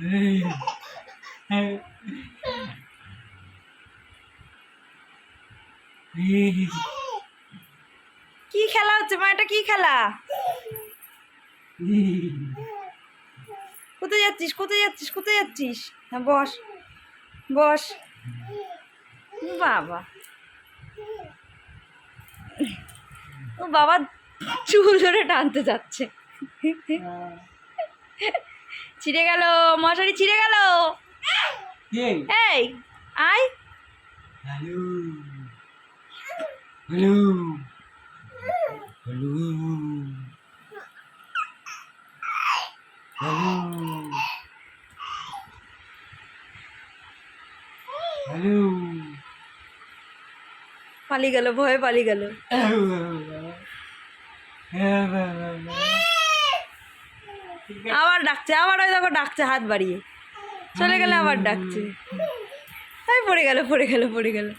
কি খেলা হচ্ছে মা? এটা কি খেলা? কোথায় যাচ্ছিস, কোথায় যাচ্ছিস, কোথায় যাচ্ছিস? হ্যাঁ বস, বস। বাবা, ও বাবা চুল ধরে টানতে যাচ্ছে। ছিঁড়ে গেল, মশারি ছিঁড়ে গেল। এই আয়। হ্যালো হ্যালো হ্যালো হ্যালো পালিয়ে গেল, ভয়ে পালিয়ে গেল। আবার ডাকছে, আবার ওই দেখো ডাকছে হাত বাড়িয়ে। চলে গেলে আবার ডাকছে। এই পড়ে গেল, পড়ে গেল, পড়ে গেল।